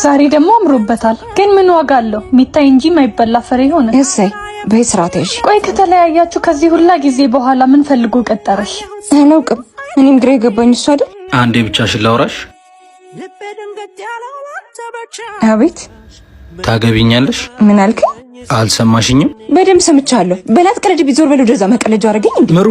ዛሬ ደግሞ አምሮበታል። ግን ምን ዋጋ አለው? ሚታይ እንጂ ማይበላ ፍሬ ሆነ። እሰይ በስራቴሽ። ቆይ ከተለያያችሁ ከዚህ ሁላ ጊዜ በኋላ ምን ፈልጎ ቀጠረሽ? አላውቅም። እኔም ግራ የገባኝ እሱ አይደል። አንዴ ብቻሽን ላውራሽ። አቤት። ታገቢኛለሽ? ምን አልከኝ? አልሰማሽኝም? በደምብ ሰምቻለሁ። በላት ቀለድ ቢዞር በለው ደዛ መቀለጃ አረገኝ እንዴ? ምሩ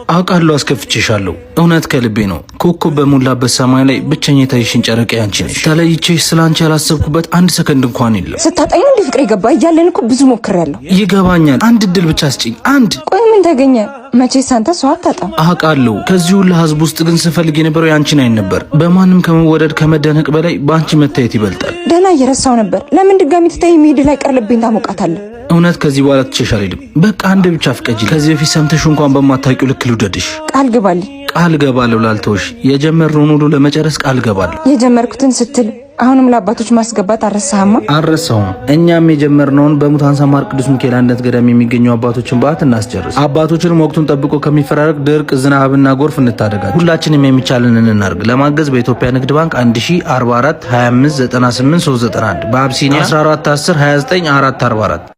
አውቃለሁ፣ አስከፍቼሻለሁ። እውነት ከልቤ ነው። ኮከብ በሞላበት ሰማይ ላይ ብቸኝነትሽን ጨረቄ አንቺ ነሽ። ተለይቼሽ ስላንቺ ያላሰብኩበት አንድ ሰከንድ እንኳን የለም። ስታጣኝ እንዴ ፍቅሬ ገባ እያለን እኮ ብዙ ሞክሬያለሁ። ይገባኛል። አንድ እድል ብቻ ስጪኝ። አንድ። ቆይ ምን ተገኘ? መቼስ አንተ ሰው አታጣም። አውቃለሁ። ከዚህ ሁሉ ህዝብ ውስጥ ግን ስፈልግ የነበረው ያንቺን አይን ነበር። በማንም ከመወደድ ከመደነቅ በላይ በአንቺ መታየት ይበልጣል። ደህና እየረሳው ነበር። ለምን ድጋሚ ትታይ መሄድ ላይ ቀርልብኝ ታሞቃታለህ? እውነት ከዚህ በኋላ ትቼሽ አልሄድም። በቃ አንድ ብቻ ፍቀጂ። ከዚህ በፊት ሰምተሽ እንኳን በማታውቂው ልክ ልውደድሽ። ቃል ግባልኝ። ቃል ገባለሁ ላልተውሽ። የጀመርነውን ሁሉ ለመጨረስ ቃል ገባለሁ። የጀመርኩትን ስትል አሁንም ለአባቶች ማስገባት አረሳህማ? አረሳውም። እኛም የጀመርነውን በሙታን ሳማር ቅዱስ ሚካኤል አንድነት ገዳም የሚገኙ አባቶችን በዓት እናስጨርስ። አባቶችንም ወቅቱን ጠብቆ ከሚፈራረቅ ድርቅ፣ ዝናብና ጎርፍ እንታደጋለን። ሁላችንም የሚቻለንን እናርግ። ለማገዝ በኢትዮጵያ ንግድ ባንክ 1044 25 98 391 በአብሲኒያ 14 10 29 444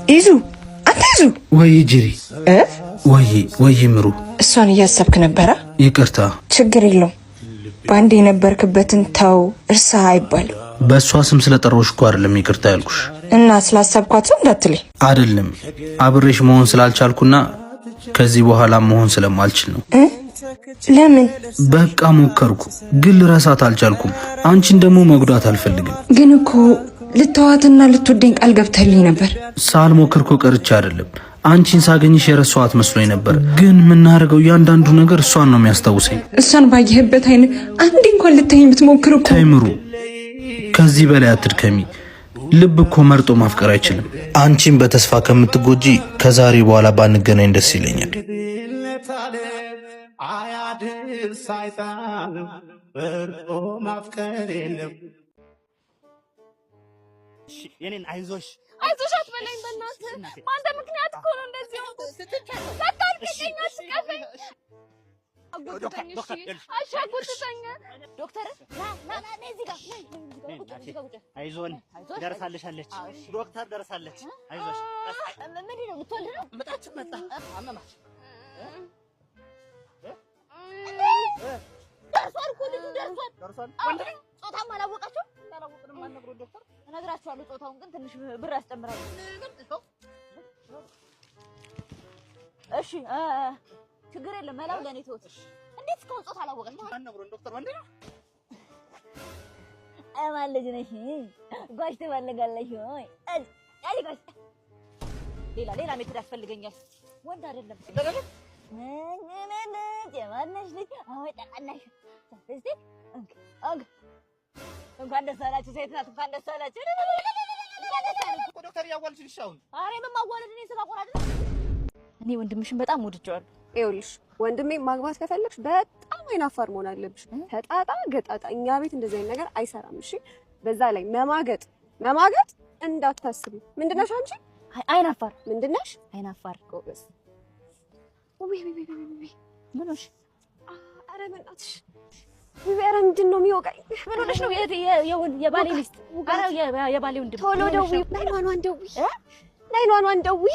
ይዙ አንተ ይዙ። ወይ ጅሪ ወይ ምሩ። እሷን እያሰብክ ነበረ? ይቅርታ። ችግር የለውም። በአንድ የነበርክበትን ተው እርሳ አይባልም። በእሷ ስም ስለጠራሁሽ እኮ አይደለም ይቅርታ ያልኩሽ። እና ስላሰብኳት ሰው እንዳትለኝ። አይደለም አብሬሽ መሆን ስላልቻልኩና ከዚህ በኋላ መሆን ስለማልችል ነው። ለምን? በቃ ሞከርኩ፣ ግን ልረሳት አልቻልኩም። አንቺን ደግሞ መጉዳት አልፈልግም። ግን እኮ ልተዋትና ልትወደኝ ቃል ገብተልኝ ነበር። ሳልሞክርኩ ቀርቼ አይደለም። አንቺን ሳገኝሽ የረሳኋት መስሎኝ ነበር። ግን የምናደርገው እያንዳንዱ ነገር እሷን ነው የሚያስታውሰኝ። እሷን ባየህበት አይነት አንዴ እንኳን ልታየኝ ብትሞክር እኮ። ተምሩ፣ ከዚህ በላይ አትድከሚ። ልብ እኮ መርጦ ማፍቀር አይችልም። አንቺን በተስፋ ከምትጎጂ ከዛሬ በኋላ ባንገናኝ ደስ ይለኛል። አያድር ሳይጣን በርጦ ማፍቀር የለም። የኔን አይዞሽ አትበለኝ በእናትህ። በአንተ ምክንያት እኮ ነው እንደዚህ ሆንኩት። በቃ አልቅሽኝ፣ አስቀፈኝ። አጎትተኝ፣ እሺ አሻጎትተኝ። ዶክተር ና እዚህ ጋር አይዞን፣ ደርሳለች። ዶክተር ደርሳለች። አይዞሽ። ምንድን ነው የምትወልድ ነው? መጣች አመማች። ደርሷል እኮ ልጁ ደርሷል። ጾታም አላወቃችሁም? አላወቅንም። አልነግሮን ዶክተር እነግራችኋለሁ። ጾታውን ግን ትንሽ ብር ያስጨምራል። እሺ ችግር የለም። መላው ለኔ ተወት። እንዴት እስካሁን ጾታ አላወቀችም? አልነግሮን ዶክተር ወንድ ነው። ማን ልጅ ነሽ? ጓሽ ትፈልጋለሽ ወይ? አይ ጓሽ ሌላ ሜትድ ያስፈልገኛል። ወንድ አይደለም። የማነሽ ልጅ? አዎ ጠቃናሽ። እስቲ እንኳን ደስ አላችሁ። ሴት ናት። እንኳን ደስ አላችሁ። ዶክተር ያዋልሽልሽ አሁን። ኧረ በማዋለድ እኔ ስጋ ቆራጥ። እኔ ወንድምሽን በጣም ወድጄዋለሁ። ይኸውልሽ ወንድሜ ማግባት ከፈለግሽ በጣም አይናፋር መሆን አለብሽ። ተጣጣ ገጣጣ እኛ ቤት እንደዚህ አይነት ነገር አይሰራም። እሺ በዛ ላይ መማገጥ እንዳታስቢ። ምንድነሽ አንቺ? አይናፋር። ምንድነሽ? አይናፋር። ጎበዝ። ምን ሆነሽ? ኧረ በእናትሽ ቢበረ ምንድን ነው የሚወጋኝ? ምን ሆነሽ ነው? የባሌ ሚስት። ኧረ የባሌ ወንድም። ቶሎ ደውዪ። ናይኗን ደውዪ።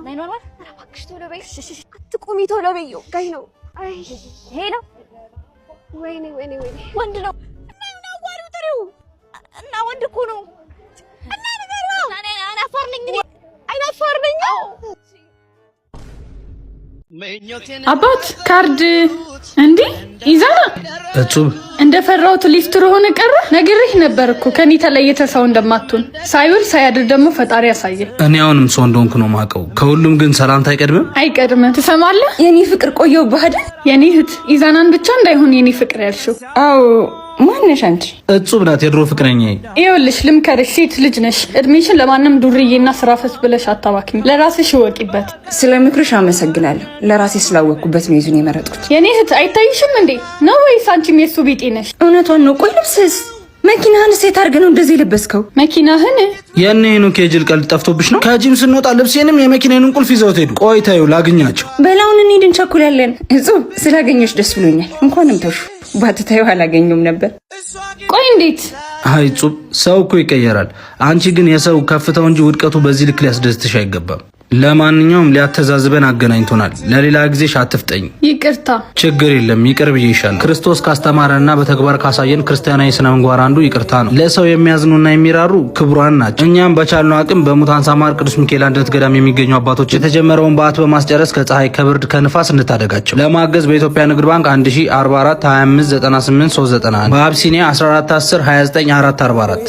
ናይኗን። ኧረ እባክሽ ቶሎ በይ። አትቁሚ፣ ቶሎ በይ። ጋይ ነው። አይ ሄሎ። ወይኔ ወንድ ነው እና አዋሪው ጥሪው እና ወንድ እኮ ነው እና ነገሩ። አይናፋር ነኝ። አባት ካርድ እንዴ ይዛና እጹብ እንደፈራሁት ሊፍትር ሆነ ቀረ። ነግሬህ ነበር እኮ ከኔ ተለየተ ሰው እንደማትሆን። ሳይውል ሳያድር ደግሞ ፈጣሪ ያሳየ። እኔ አሁንም ሰው እንደሆንኩ ነው የማውቀው። ከሁሉም ግን ሰላምታ አይቀድምም። ትሰማለህ? የኔ ፍቅር ቆየው ባህል የኔ እህት ኢዛናን ብቻ እንዳይሆን የኔ ፍቅር ያልሽው። አዎ ማነሽ አንቺ? እጹብ ናት የድሮ ፍቅረኛዬ። ይኸውልሽ ልምከርሽ፣ ሴት ልጅ ነሽ። እድሜሽን ለማንም ዱርዬና ስራፈት ብለሽ አታባክኝ። ለራስሽ ወቂበት። ስለ ምክርሽ አመሰግናለሁ። ለራሴ ስላወቅኩበት ነው ይዙን የመረጥኩት። የኔ እህት አይታይሽም እንዴ ነው ወይስ አንቺም የሱ ቢጤ ነሽ? እውነቷን ነው። ቆይ ልብስስ መኪናህን ሴት አድርገህ ነው እንደዚህ ለበስከው? መኪናህን የኔኑ ከጅል ቀልድ ጠፍቶብሽ ነው? ከጂም ስንወጣ ልብሴንም የመኪናዬን ቁልፍ ይዘውት ሄዱ። ቆይ ተይው ላግኛቸው። በላውን እንሂድ እንቸኩላለን። እጹብ ስላገኘሽ ደስ ብሎኛል። እንኳንም ተውሽ። ባትታዩ አላገኘውም ነበር። ቆይ እንዴት? አይ ጹብ፣ ሰው እኮ ይቀየራል። አንቺ ግን የሰው ከፍታው እንጂ ውድቀቱ በዚህ ልክ ሊያስደስትሽ አይገባም። ለማንኛውም ሊያተዛዝበን አገናኝቶናል። ለሌላ ጊዜሽ አትፍጠኝ። ይቅርታ። ችግር የለም ይቅር ብዬሻለሁ። ክርስቶስ ካስተማረና በተግባር ካሳየን ክርስቲያናዊ ስነ ምግባር አንዱ ይቅርታ ነው። ለሰው የሚያዝኑና የሚራሩ ክቡራን ናቸው። እኛም በቻልነው አቅም በሙታን ሳማር ቅዱስ ሚካኤል አንድነት ገዳም የሚገኙ አባቶች የተጀመረውን በዓት በማስጨረስ ከፀሐይ፣ ከብርድ፣ ከንፋስ እንታደጋቸው። ለማገዝ በኢትዮጵያ ንግድ ባንክ 1044 25 98 391 በአብሲኒያ 1410 29 444